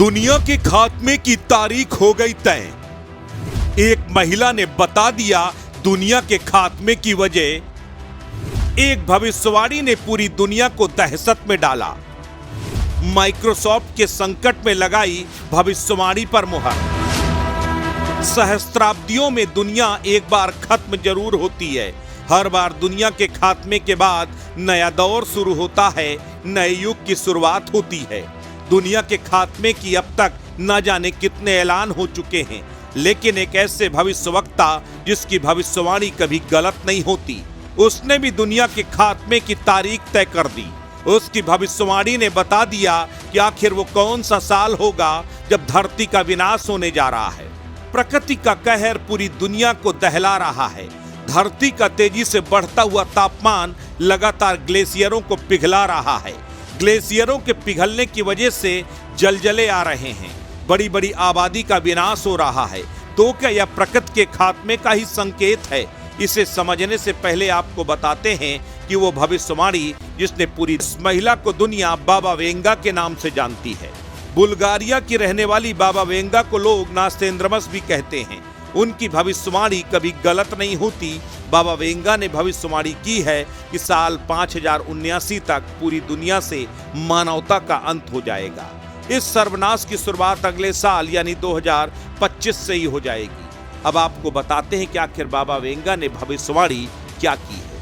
दुनिया के खात्मे की तारीख हो गई तय। एक महिला ने बता दिया दुनिया के खात्मे की वजह। एक भविष्यवाणी ने पूरी दुनिया को दहशत में डाला। माइक्रोसॉफ्ट के संकट में लगाई भविष्यवाणी पर मुहर। सहस्त्राब्दियों में दुनिया एक बार खत्म जरूर होती है। हर बार दुनिया के खात्मे के बाद नया दौर शुरू होता है, नए युग की शुरुआत होती है। दुनिया के खात्मे की अब तक न जाने कितने ऐलान हो चुके हैं, लेकिन एक ऐसे भविष्यवक्ता जिसकी भविष्यवाणी कभी गलत नहीं होती, उसने भी दुनिया के खात्मे की तारीख तय कर दी। उसकी भविष्यवाणी ने बता दिया कि आखिर वो कौन सा साल होगा जब धरती का विनाश होने जा रहा है। प्रकृति का कहर पूरी दुनिया को दहला रहा है। धरती का तेजी से बढ़ता हुआ तापमान लगातार ग्लेशियरों को पिघला रहा है। ग्लेशियरों के पिघलने की वजह से जलजले आ रहे हैं। बड़ी बड़ी आबादी का विनाश हो रहा है। तो क्या यह प्रकृति के खात्मे का ही संकेत है? इसे समझने से पहले आपको बताते हैं कि वो भविष्यवाणी जिसने पूरी महिला को दुनिया बाबा वेंगा के नाम से जानती है। बुल्गारिया की रहने वाली बाबा वेंगा को लोग नास्तेंद्रमस भी कहते हैं। उनकी भविष्यवाणी कभी गलत नहीं होती। बाबा वेंगा ने भविष्यवाणी की है कि साल 5079 तक पूरी दुनिया से मानवता का अंत हो जाएगा। इस सर्वनाश की शुरुआत अगले साल यानी 2025 से ही हो जाएगी। अब आपको बताते हैं कि आखिर बाबा वेंगा ने भविष्यवाणी क्या की है।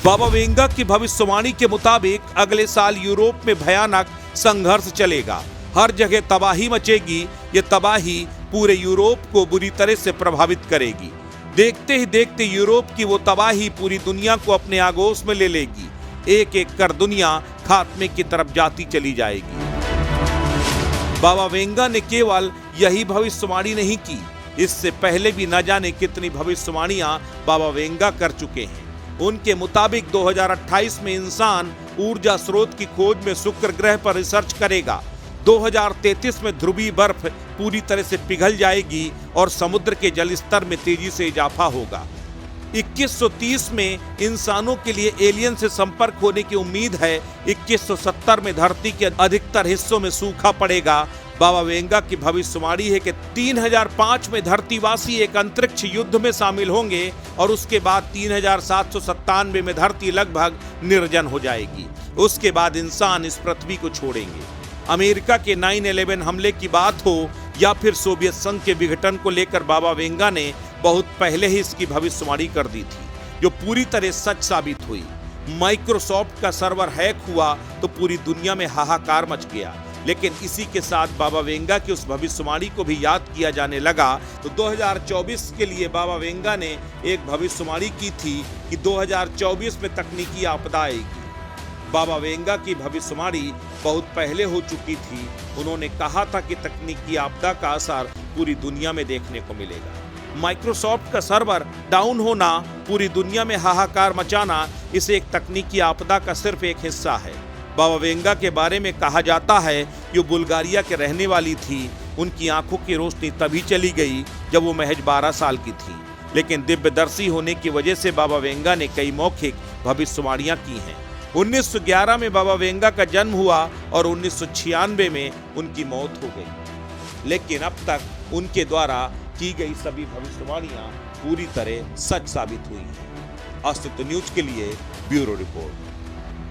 बाबा वेंगा की भविष्यवाणी के मुताबिक अगले साल यूरोप में भयानक संघर्ष चलेगा। हर जगह तबाही मचेगी। ये तबाही पूरे यूरोप को बुरी तरह से प्रभावित करेगी। देखते ही देखते यूरोप की वो तबाही पूरी दुनिया को अपने आगोश में ले लेगी। एक एक कर दुनिया खात्मे की तरफ जाती चली जाएगी। बाबा वेंगा ने केवल यही भविष्यवाणी नहीं की, इससे पहले भी न जाने कितनी भविष्यवाणियां बाबा वेंगा कर चुके हैं। उनके मुताबिक 2028 में इंसान ऊर्जा स्रोत की खोज में शुक्र ग्रह पर रिसर्च करेगा। 2033 में ध्रुवीय बर्फ पूरी तरह से पिघल जाएगी और समुद्र के जल स्तर में तेजी से इजाफा होगा। 2130 में इंसानों के लिए एलियन से संपर्क होने की उम्मीद है। 2170 में धरती के अधिकतर हिस्सों में सूखा पड़ेगा। बाबा वेंगा की भविष्यवाणी है कि 3005 में धरतीवासी एक अंतरिक्ष युद्ध में शामिल होंगे और उसके बाद 3797 में धरती लगभग निर्जन हो जाएगी। उसके बाद इंसान इस पृथ्वी को छोड़ेंगे। अमेरिका के 9/11 हमले की बात हो या फिर सोवियत संघ के विघटन को लेकर बाबा वेंगा ने बहुत पहले ही इसकी भविष्यवाणी कर दी थी, जो पूरी तरह सच साबित हुई। माइक्रोसॉफ्ट का सर्वर हैक हुआ तो पूरी दुनिया में हाहाकार मच गया, लेकिन इसी के साथ बाबा वेंगा की उस भविष्यवाणी को भी याद किया जाने लगा। तो 2024 के लिए बाबा वेंगा ने एक भविष्यवाणी की थी कि 2024 में तकनीकी आपदा आएगी। बाबा वेंगा की भविष्यवाणी बहुत पहले हो चुकी थी। उन्होंने कहा था कि तकनीकी आपदा का असर पूरी दुनिया में देखने को मिलेगा। माइक्रोसॉफ्ट का सर्वर डाउन होना, पूरी दुनिया में हाहाकार मचाना, इसे एक तकनीकी आपदा का सिर्फ एक हिस्सा है। बाबा वेंगा के बारे में कहा जाता है कि वो बुल्गारिया के रहने वाली थी। उनकी आंखों की रोशनी तभी चली गई जब वो महज 12 साल की थी, लेकिन दिव्यदर्शी होने की वजह से बाबा वेंगा ने कई मौखिक भविष्यवाणियां की हैं। 1911 में बाबा वेंगा का जन्म हुआ और 1996 में उनकी मौत हो गई, लेकिन अब तक उनके द्वारा की गई सभी भविष्यवाणियां पूरी तरह सच साबित हुई हैं। अस्तित्व न्यूज के लिए ब्यूरो रिपोर्ट।